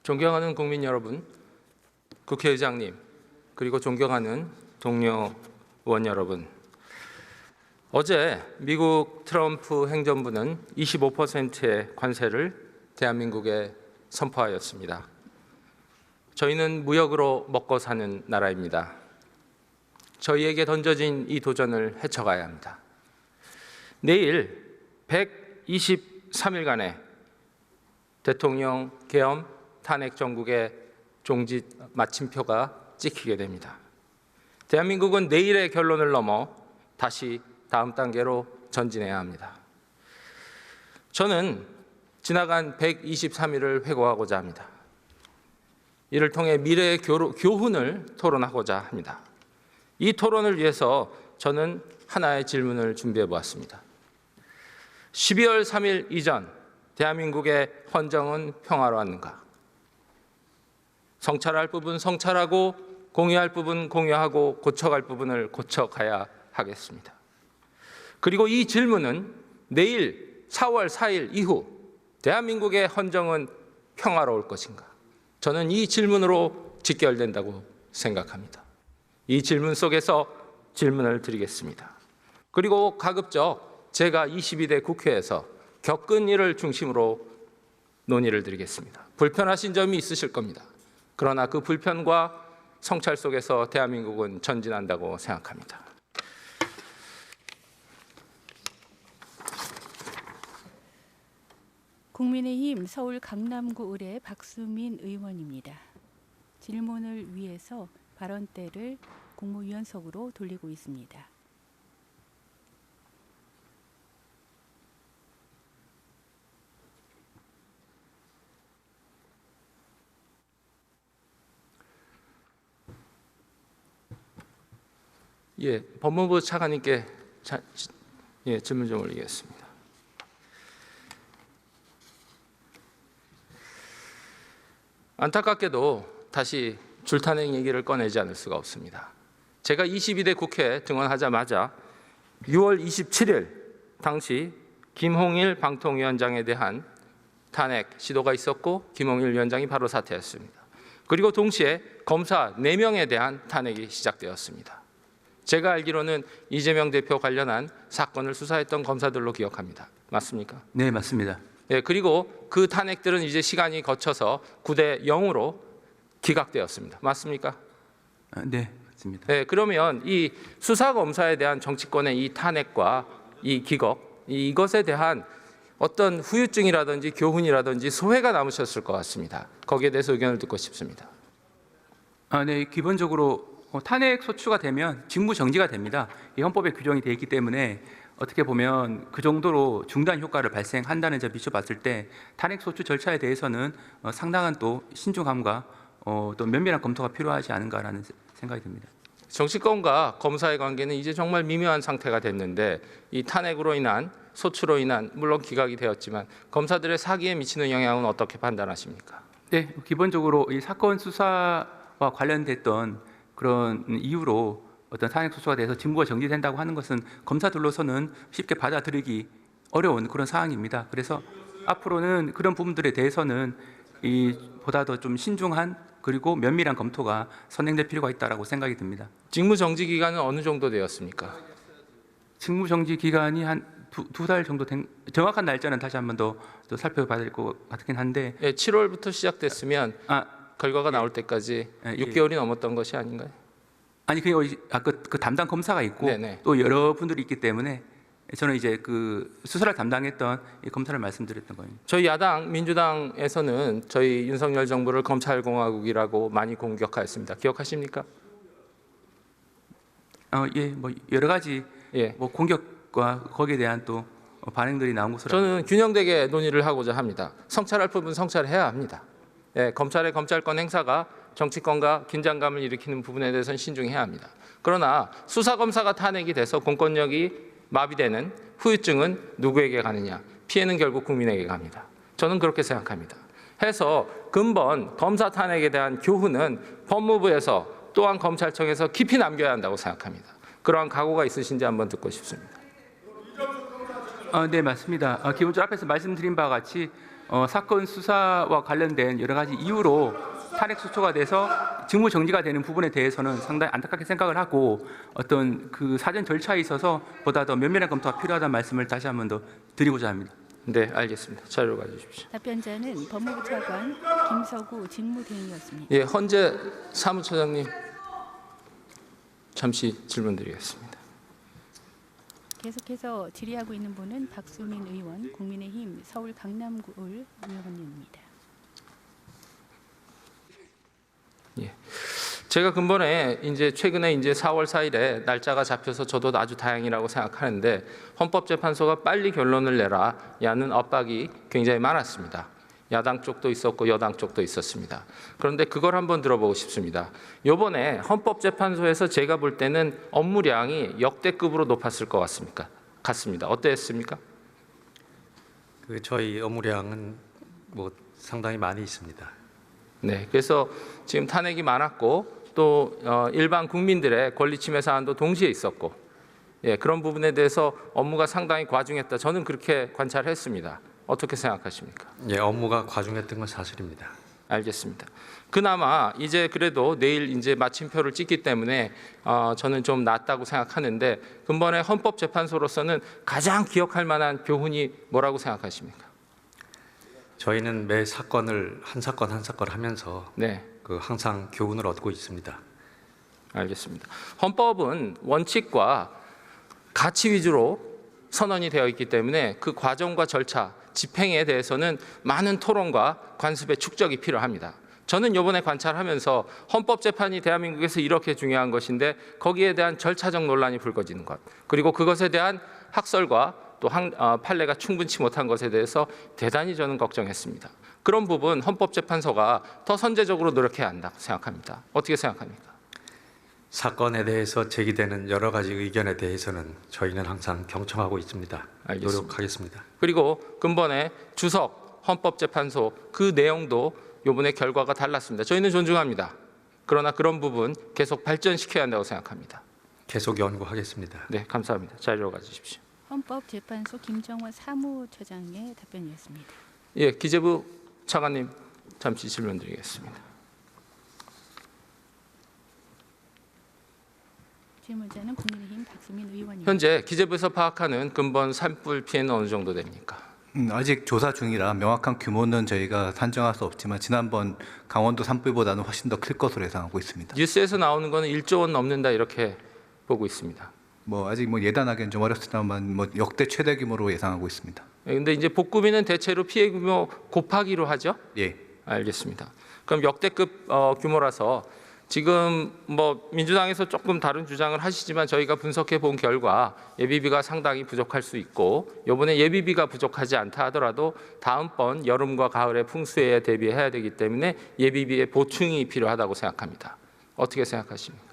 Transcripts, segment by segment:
존경하는 국민 여러분, 국회의장님, 그리고 존경하는 동료 의원 여러분, 어제 미국 트럼프 행정부는 25%의 관세를 대한민국에 선포하였습니다. 저희는 무역으로 먹고 사는 나라입니다. 저희에게 던져진 이 도전을 헤쳐가야 합니다. 내일 123일간의 대통령 계엄 탄핵 정국의 종지 마침표가 찍히게 됩니다. 대한민국은 내일의 결론을 넘어 다시 다음 단계로 전진해야 합니다. 저는 지나간 123일을 회고하고자 합니다. 이를 통해 미래의 교훈을 토론하고자 합니다. 이 토론을 위해서 저는 하나의 질문을 준비해 보았습니다. 12월 3일 이전 대한민국의 헌정은 평화로웠는가? 성찰할 부분 성찰하고 공유할 부분 공유하고 고쳐갈 부분을 고쳐가야 하겠습니다. 그리고 이 질문은 내일 4월 4일 이후 대한민국의 헌정은 평화로울 것인가? 저는 이 질문으로 직결된다고 생각합니다. 이 질문 속에서 질문을 드리겠습니다. 그리고 가급적 제가 22대 국회에서 겪은 일을 중심으로 논의를 드리겠습니다. 불편하신 점이 있으실 겁니다. 그러나 그 불편과 성찰 속에서 대한민국은 전진한다고 생각합니다. 국민의힘 서울 강남구 의뢰 박수민 의원입니다. 질문을 위해서 발언대를 국무위원석으로 돌리고 있습니다. 법무부 차관님께 질문 좀 올리겠습니다. 안타깝게도 다시 줄탄핵 얘기를 꺼내지 않을 수가 없습니다. 제가 22대 국회에 등원하자마자 6월 27일 당시 김홍일 방통위원장에 대한 탄핵 시도가 있었고 김홍일 위원장이 바로 사퇴했습니다. 그리고 동시에 검사 4명에 대한 탄핵이 시작되었습니다. 제가 알기로는 이재명 대표 관련한 사건을 수사했던 검사들로 기억합니다. 맞습니까? 네, 맞습니다. 그리고 그 탄핵들은 이제 시간이 거쳐서 9대 0으로 기각되었습니다. 맞습니까? 네, 맞습니다. 그러면 이 수사 검사에 대한 정치권의 이 탄핵과 이 기각, 이것에 대한 어떤 후유증이라든지 교훈이라든지 소회가 남으셨을 것 같습니다. 거기에 대해서 의견을 듣고 싶습니다. 네, 기본적으로 탄핵 소추가 되면 직무 정지가 됩니다. 이 헌법에 규정이 되어 있기 때문에 어떻게 보면 그 정도로 중단 효과를 발생한다는 점 비춰봤을 때 탄핵 소추 절차에 대해서는 상당한 또 신중함과 또 면밀한 검토가 필요하지 않은가라는 생각이 듭니다. 정치권과 검사의 관계는 이제 정말 미묘한 상태가 됐는데 이 탄핵으로 인한 소추로 인한 물론 기각이 되었지만 검사들의 사기에 미치는 영향은 어떻게 판단하십니까? 네, 기본적으로 이 사건 수사와 관련됐던 그런 이유로 어떤 탄핵 소추가 돼서 직무가 정지된다고 하는 것은 검사들로서는 쉽게 받아들이기 어려운 그런 상황입니다. 그래서 앞으로는 그런 부분들에 대해서는 보다 더 좀 신중한 그리고 면밀한 검토가 선행될 필요가 있다고 생각이 듭니다. 직무 정지 기간은 어느 정도 되었습니까? 직무 정지 기간이 한 두 달 정도 된, 정확한 날짜는 다시 한 번 더 살펴봐야 될 것 같긴 한데 7월부터 시작됐으면 결과가 나올 때까지 6개월이 넘었던 것이 아닌가요? 아니 그 담당 검사가 있고 네네. 또 여러 분들이 있기 때문에 저는 이제 그 수사를 담당했던 이 검사를 말씀드렸던 거예요. 저희 야당 민주당에서는 저희 윤석열 정부를 검찰공화국이라고 많이 공격하였습니다. 기억하십니까? 뭐 여러 가지 뭐 공격과 거기에 대한 또 반응들이 나온 것으로 저는 균형되게 논의를 하고자 합니다. 성찰할 부분 성찰해야 합니다. 검찰의 검찰권 행사가 정치권과 긴장감을 일으키는 부분에 대해서는 신중해야 합니다. 그러나 수사검사가 탄핵이 돼서 공권력이 마비되는 후유증은 누구에게 가느냐? 피해는 결국 국민에게 갑니다. 저는 그렇게 생각합니다. 해서 근본 검사 탄핵에 대한 교훈은 법무부에서 또한 검찰청에서 깊이 남겨야 한다고 생각합니다. 그러한 각오가 있으신지 한번 듣고 싶습니다. 네, 맞습니다. 기본적으로 앞에서 말씀드린 바와 같이 사건 수사와 관련된 여러 가지 이유로 탄핵 소추가 돼서 직무 정지가 되는 부분에 대해서는 상당히 안타깝게 생각을 하고 어떤 그 사전 절차에 있어서 보다 더 면밀한 검토가 필요하다는 말씀을 다시 한 번 더 드리고자 합니다. 네, 알겠습니다. 자료를 가져주십시오. 답변자는 법무부 차관 김서구 직무대행이었습니다. 예, 헌재 사무처장님 잠시 질문드리겠습니다. 계속해서 질의하고 있는 분은 박수민 의원, 국민의힘 서울 강남구을 의원님입니다. 제가 근본에 최근에 4월 4일에 날짜가 잡혀서 저도 아주 다행이라고 생각하는데 헌법재판소가 빨리 결론을 내라야는 압박이 굉장히 많았습니다. 야당 쪽도 있었고 여당 쪽도 있었습니다. 그런데 그걸 한번 들어보고 싶습니다. 이번에 헌법재판소에서 제가 볼 때는 업무량이 역대급으로 높았을 것 같습니다. 어땠습니까? 저희 업무량은 상당히 많이 있습니다. 네, 그래서 지금 탄핵이 많았고 또 일반 국민들의 권리 침해 사안도 동시에 있었고, 예, 그런 부분에 대해서 업무가 상당히 과중했다. 저는 그렇게 관찰했습니다. 어떻게 생각하십니까? 예, 업무가 과중했던 건 사실입니다. 알겠습니다. 그나마 이제 그래도 내일 마침표를 찍기 때문에 저는 좀 낫다고 생각하는데 근본에 헌법재판소로서는 가장 기억할 만한 교훈이 뭐라고 생각하십니까? 저희는 매 사건을 한 사건 하면서 네, 항상 교훈을 얻고 있습니다. 알겠습니다. 헌법은 원칙과 가치 위주로 선언이 되어 있기 때문에 그 과정과 절차, 집행에 대해서는 많은 토론과 관습의 축적이 필요합니다. 저는 이번에 관찰하면서 헌법재판이 대한민국에서 이렇게 중요한 것인데 거기에 대한 절차적 논란이 불거지는 것, 그리고 그것에 대한 학설과 또 판례가 충분치 못한 것에 대해서 대단히 저는 걱정했습니다. 그런 부분 헌법재판소가 더 선제적으로 노력해야 한다고 생각합니다. 어떻게 생각합니까? 사건에 대해서 제기되는 여러 가지 의견에 대해서는 저희는 항상 경청하고 있습니다. 알겠습니다. 노력하겠습니다. 그리고 근본에 주석 헌법재판소 그 내용도 이번에 결과가 달랐습니다. 저희는 존중합니다. 그러나 그런 부분 계속 발전시켜야 한다고 생각합니다. 계속 연구하겠습니다. 네, 감사합니다. 자료로 가주십시오. 헌법재판소 김정원 사무처장의 답변이었습니다. 예, 기재부 차관님 잠시 질문드리겠습니다. 질문자는 국민의힘 박수민 의원입니다. 현재 기재부에서 파악하는 근본 산불 피해는 어느 정도 됩니까? 아직 조사 중이라 명확한 규모는 저희가 산정할 수 없지만 지난번 강원도 산불보다는 훨씬 더 클 것으로 예상하고 있습니다. 뉴스에서 나오는 거는 1조 원 넘는다 이렇게 보고 있습니다. 아직 예단하기는 좀 어렵습니다만 역대 최대 규모로 예상하고 있습니다. 그런데 복구비는 대체로 피해 규모 곱하기로 하죠? 예. 알겠습니다. 그럼 역대급 규모라서 지금 민주당에서 조금 다른 주장을 하시지만 저희가 분석해 본 결과 예비비가 상당히 부족할 수 있고 이번에 예비비가 부족하지 않다 하더라도 다음번 여름과 가을의 풍수에 대비해야 되기 때문에 예비비의 보충이 필요하다고 생각합니다. 어떻게 생각하십니까?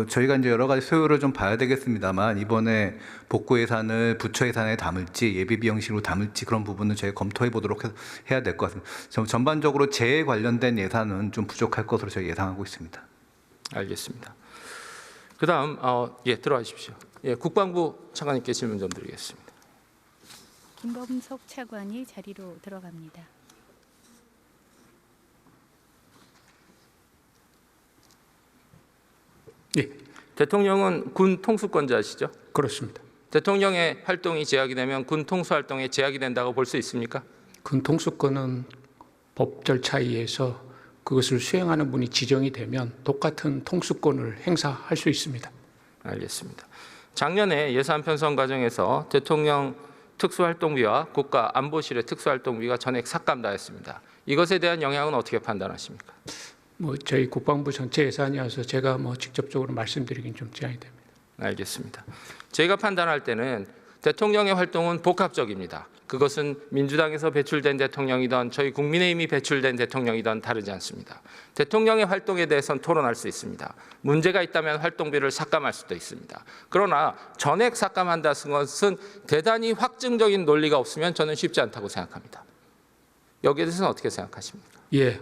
저희가 여러 가지 소요를 좀 봐야 되겠습니다만 이번에 복구 예산을 부처 예산에 담을지 예비비 형식으로 담을지 그런 부분은 저희가 검토해 보도록 해야 될 것 같습니다. 전반적으로 재해 관련된 예산은 좀 부족할 것으로 저희 예상하고 있습니다. 알겠습니다. 그다음 들어가십시오. 예, 국방부 차관님께 질문 좀 드리겠습니다. 김범석 차관이 자리로 들어갑니다. 예, 대통령은 군 통수권자시죠? 그렇습니다. 대통령의 활동이 제약이 되면 군 통수 활동에 제약이 된다고 볼 수 있습니까? 군 통수권은 법 절차에 의해서 그것을 수행하는 분이 지정이 되면 똑같은 통수권을 행사할 수 있습니다. 알겠습니다. 작년에 예산 편성 과정에서 대통령 특수활동비와 국가안보실의 특수활동비가 전액 삭감당했습니다. 이것에 대한 영향은 어떻게 판단하십니까? 저희 국방부 전체 예산이어서 제가 직접적으로 말씀드리긴 좀 제한이 됩니다. 알겠습니다. 제가 판단할 때는 대통령의 활동은 복합적입니다. 그것은 민주당에서 배출된 대통령이든 저희 국민의힘이 배출된 대통령이든 다르지 않습니다. 대통령의 활동에 대해서는 토론할 수 있습니다. 문제가 있다면 활동비를 삭감할 수도 있습니다. 그러나 전액 삭감한다는 것은 대단히 확증적인 논리가 없으면 저는 쉽지 않다고 생각합니다. 여기에 대해서는 어떻게 생각하십니까? 예,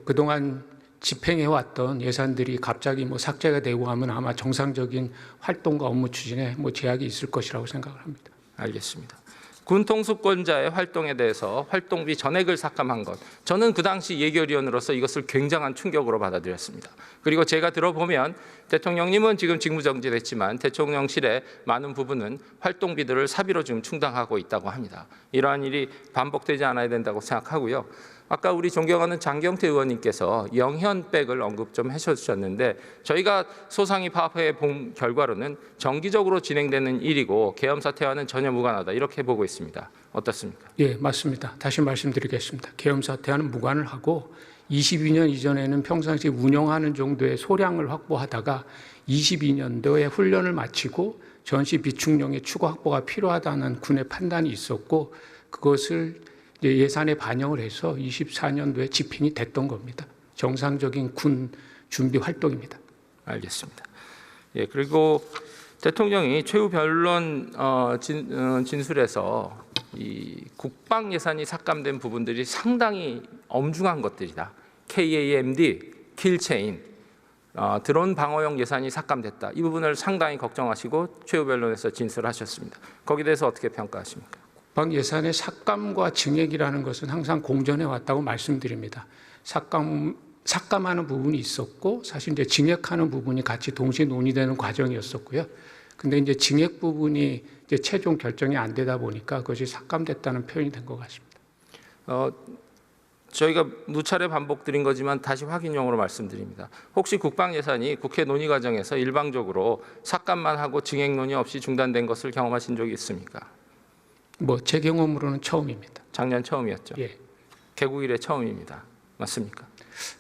그동안 집행해왔던 예산들이 갑자기 삭제가 되고 하면 아마 정상적인 활동과 업무 추진에 제약이 있을 것이라고 생각을 합니다. 알겠습니다. 군 통수권자의 활동에 대해서 활동비 전액을 삭감한 것, 저는 그 당시 예결위원으로서 이것을 굉장한 충격으로 받아들였습니다. 그리고 제가 들어보면 대통령님은 지금 직무정지됐지만 대통령실의 많은 부분은 활동비들을 사비로 지금 충당하고 있다고 합니다. 이러한 일이 반복되지 않아야 된다고 생각하고요. 아까 우리 존경하는 장경태 의원님께서 영현백을 언급 좀 해주셨는데, 저희가 소상위 파업회 본 결과로는 정기적으로 진행되는 일이고 계엄 사태와는 전혀 무관하다, 이렇게 보고 있습니다. 어떻습니까? 예, 맞습니다. 다시 말씀드리겠습니다. 계엄 사태와는 무관을 하고 22년 이전에는 평상시 운영하는 정도의 소량을 확보하다가 22년도에 훈련을 마치고 전시 비축용의 추가 확보가 필요하다는 군의 판단이 있었고, 그것을 예산에 반영을 해서 24년도에 집행이 됐던 겁니다. 정상적인 군 준비 활동입니다. 알겠습니다. 예, 그리고 대통령이 최후 변론 진술에서 이 국방 예산이 삭감된 부분들이 상당히 엄중한 것들이다. KAMD, 킬체인, 드론 방어용 예산이 삭감됐다. 이 부분을 상당히 걱정하시고 최후 변론에서 진술하셨습니다. 거기에 대해서 어떻게 평가하십니까? 국방 예산의 삭감과 증액이라는 것은 항상 공전해 왔다고 말씀드립니다. 삭감하는 부분이 있었고, 사실 이제 증액하는 부분이 같이 동시에 논의되는 과정이었었고요. 근데 이제 증액 부분이 이제 최종 결정이 안 되다 보니까 그것이 삭감됐다는 표현이 된 것 같습니다. 저희가 누차례 반복드린 거지만 다시 확인용으로 말씀드립니다. 혹시 국방 예산이 국회 논의 과정에서 일방적으로 삭감만 하고 증액 논의 없이 중단된 것을 경험하신 적이 있습니까? 제 경험으로는 처음입니다. 작년 처음이었죠. 예, 개국 이래 처음입니다. 맞습니까?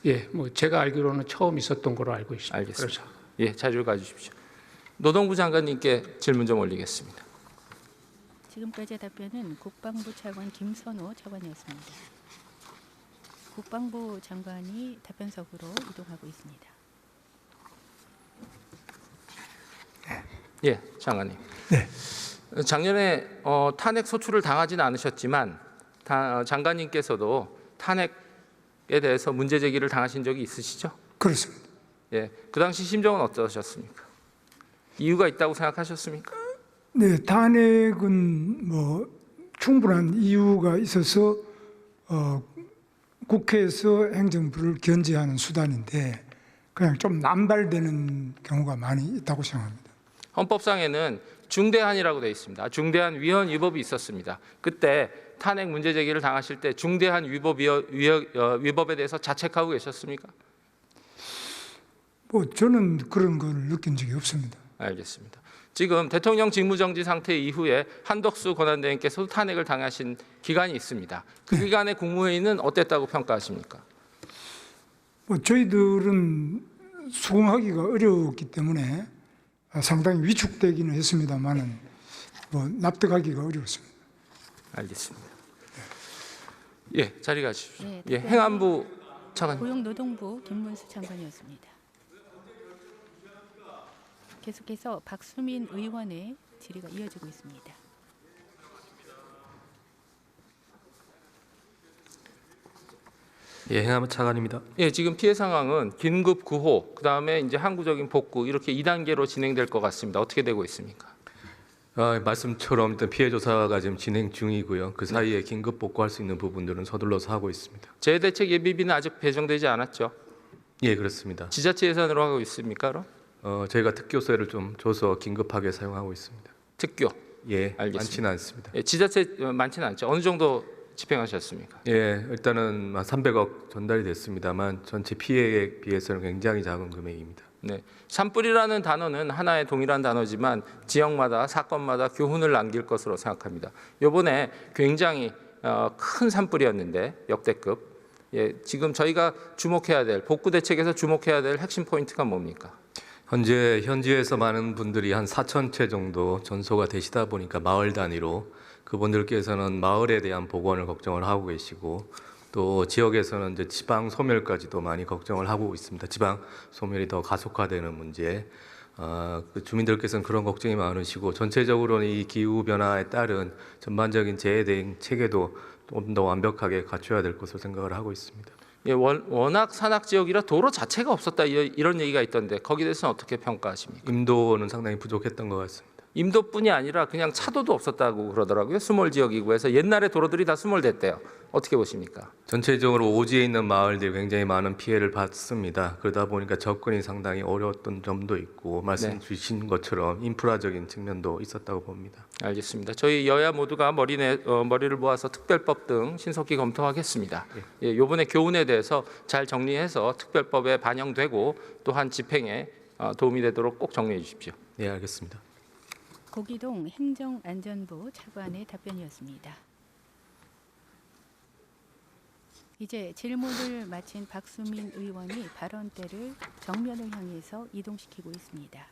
예, 제가 알기로는 처음 있었던 걸로 알고 있습니다. 알겠습니다. 예, 자료를 가주십시오. 노동부 장관님께 질문 좀 올리겠습니다. 지금까지의 답변은 국방부 차관 김선호 차관이었습니다. 국방부 장관이 답변석으로 이동하고 있습니다. 예, 장관님. 네. 작년에 탄핵 소추를 당하지는 않으셨지만 장관님께서도 탄핵에 대해서 문제 제기를 당하신 적이 있으시죠? 그렇습니다. 예, 그 당시 심정은 어떠셨습니까? 이유가 있다고 생각하셨습니까? 네, 탄핵은 충분한 이유가 있어서 국회에서 행정부를 견제하는 수단인데 그냥 좀 남발되는 경우가 많이 있다고 생각합니다. 헌법상에는 중대한이라고 되어 있습니다. 중대한 위헌 위법이 있었습니다. 그때 탄핵 문제 제기를 당하실 때 중대한 위법에 대해서 자책하고 계셨습니까? 저는 그런 걸 느낀 적이 없습니다. 알겠습니다. 지금 대통령 직무정지 상태 이후에 한덕수 권한대행께서도 탄핵을 당하신 기간이 있습니다. 그 기간의 국무회의는 어땠다고 평가하십니까? 저희들은 수긍하기가 어려웠기 때문에 상당히 위축되기는 했습니다만은 납득하기가 어려웠습니다. 알겠습니다. 예, 자리 가십시오. 네, 예, 행안부 차관. 고용노동부 김문수 장관이었습니다. 계속해서 박수민 의원의 질의가 이어지고 있습니다. 예, 행안부 차관입니다. 예, 지금 피해 상황은 긴급 구호, 그다음에 이제 항구적인 복구 이렇게 2단계로 진행될 것 같습니다. 어떻게 되고 있습니까? 말씀처럼 일단 피해 조사가 지금 진행 중이고요. 그 사이에 긴급 복구할 수 있는 부분들은 서둘러서 하고 있습니다. 재해대책 예비비는 아직 배정되지 않았죠? 예, 그렇습니다. 지자체 예산으로 하고 있습니까? 그럼? 저희가 특교세를 좀 줘서 긴급하게 사용하고 있습니다. 특교. 예, 알겠습니다. 많지는 않습니다. 예, 지자체 많지는 않죠. 어느 정도 집행하셨습니까? 예, 일단은 300억 전달이 됐습니다만 전체 피해에 비해서는 굉장히 작은 금액입니다. 네, 산불이라는 단어는 하나의 동일한 단어지만 지역마다 사건마다 교훈을 남길 것으로 생각합니다. 이번에 굉장히 큰 산불이었는데 역대급. 예, 지금 저희가 주목해야 될 복구 대책에서 주목해야 될 핵심 포인트가 뭡니까? 현지에서 많은 분들이 한 4천 채 정도 전소가 되시다 보니까 마을 단위로 그분들께서는 마을에 대한 복원을 걱정을 하고 계시고 또 지역에서는 이제 지방 소멸까지도 많이 걱정을 하고 있습니다. 지방 소멸이 더 가속화되는 문제. 그 주민들께서는 그런 걱정이 많으시고 전체적으로는 이 기후 변화에 따른 전반적인 재해 대응 체계도 좀 더 완벽하게 갖춰야 될 것으로 생각을 하고 있습니다. 예, 워낙 산악 지역이라 도로 자체가 없었다 이런 얘기가 있던데 거기에 대해서는 어떻게 평가하십니까? 인도는 상당히 부족했던 것 같습니다. 임도뿐이 아니라 그냥 차도도 없었다고 그러더라고요. 수몰 지역이고 해서 옛날에 도로들이 다 수몰됐대요. 어떻게 보십니까? 전체적으로 오지에 있는 마을들이 굉장히 많은 피해를 받습니다. 그러다 보니까 접근이 상당히 어려웠던 점도 있고 말씀 주신 것처럼 인프라적인 측면도 있었다고 봅니다. 알겠습니다. 저희 여야 모두가 머리를 모아서 특별법 등 신속히 검토하겠습니다. 예, 이번에 교훈에 대해서 잘 정리해서 특별법에 반영되고 또한 집행에 도움이 되도록 꼭 정리해 주십시오. 네, 알겠습니다. 고기동 행정안전부 차관의 답변이었습니다. 이제 질문을 마친 박수민 의원이 발언대를 정면을 향해서 이동시키고 있습니다.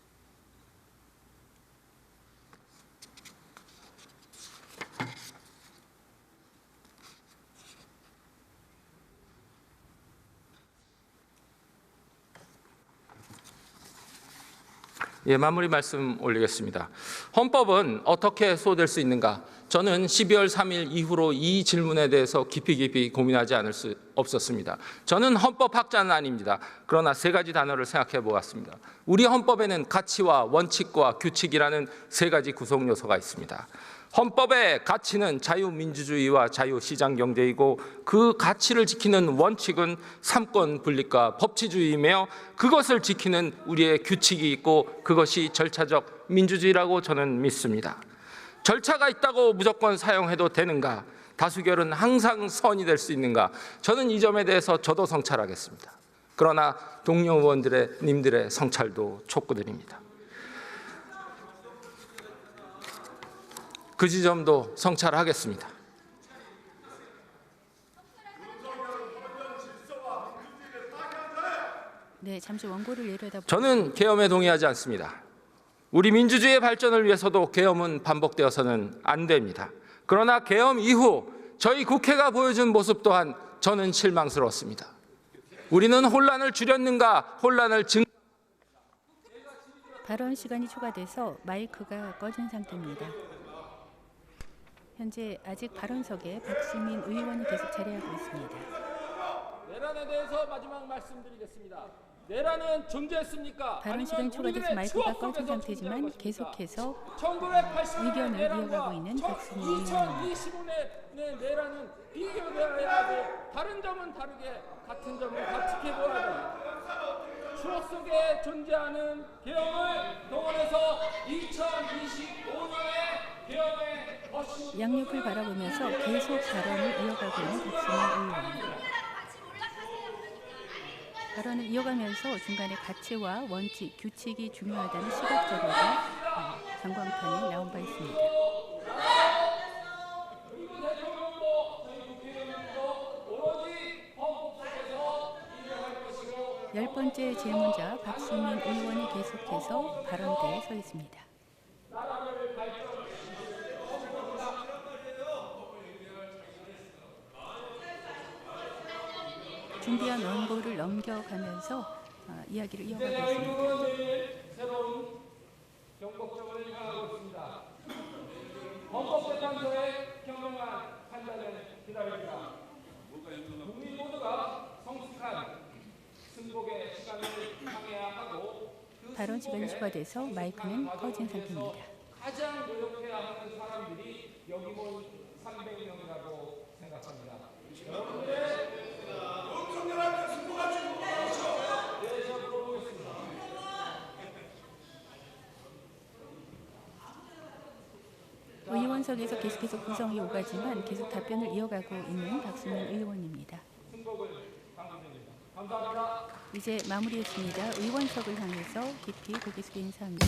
예, 마무리 말씀 올리겠습니다. 헌법은 어떻게 수호될 수 있는가? 저는 12월 3일 이후로 이 질문에 대해서 깊이 고민하지 않을 수 없었습니다. 저는 헌법학자는 아닙니다. 그러나 세 가지 단어를 생각해 보았습니다. 우리 헌법에는 가치와 원칙과 규칙이라는 세 가지 구성 요소가 있습니다. 헌법의 가치는 자유민주주의와 자유시장경제이고 그 가치를 지키는 원칙은 삼권 분립과 법치주의이며 그것을 지키는 우리의 규칙이 있고 그것이 절차적 민주주의라고 저는 믿습니다. 절차가 있다고 무조건 사용해도 되는가? 다수결은 항상 선이 될 수 있는가? 저는 이 점에 대해서 저도 성찰하겠습니다. 그러나 동료 의원님들의 성찰도 촉구드립니다. 그 지점도 성찰하겠습니다. 네, 잠시 원고를 내려다. 저는 계엄에 동의하지 않습니다. 우리 민주주의의 발전을 위해서도 계엄은 반복되어서는 안 됩니다. 그러나 계엄 이후 저희 국회가 보여준 모습 또한 저는 실망스러웠습니다. 우리는 혼란을 줄였는가, 혼란을 발언 시간이 초과돼서 마이크가 꺼진 상태입니다. 현재 아직 발언석에 박수민 의원이 계속 자리하고 있습니다. 내란에 대해서 마지막 말씀드리겠습니다. 내란은 존재했습니까? 발언 시간이 초과돼서 마이크가 꺼진 상태지만 계속해서 1980 의견을 이어가고 있는 박수민 의원입니다. 2025년의 내란은 비교되어야 하고 다른 점은 다르게 같은 점은 같이 보아야 합니다. 추억 속에 존재하는 계엄을 동원해서 2025년에 계엄의 양옆을 바라보면서 계속 발언을 이어가고 있는 박수민 의원. 발언을 이어가면서 중간에 가치와 원칙, 규칙이 중요하다는 시각 자료가 전광판에 나온 바 있습니다. 열 번째 질문자 박수민 의원이 계속해서 발언대에 서 있습니다. 준비한 원고를 넘겨가면서 이야기를 이어가고 있습니다. 새로운 경고점을 향하고 있습니다. 헌법재판소의 경영한 판단을 기다립니다. 국민 모두가 성숙한 승복의 시간을 향해야 하고 발언 시간이 초과돼서 마이크는 꺼진 상태입니다. 가장 노력해야 하는 사람들이 여기 모인 300명이라고 생각합니다. 의원석에서 계속해서 구성이 오가지만 계속 답변을 이어가고 있는 박수민 의원입니다. 이제 마무리했습니다. 의원석을 향해서 깊이 고개 숙여 인사합니다.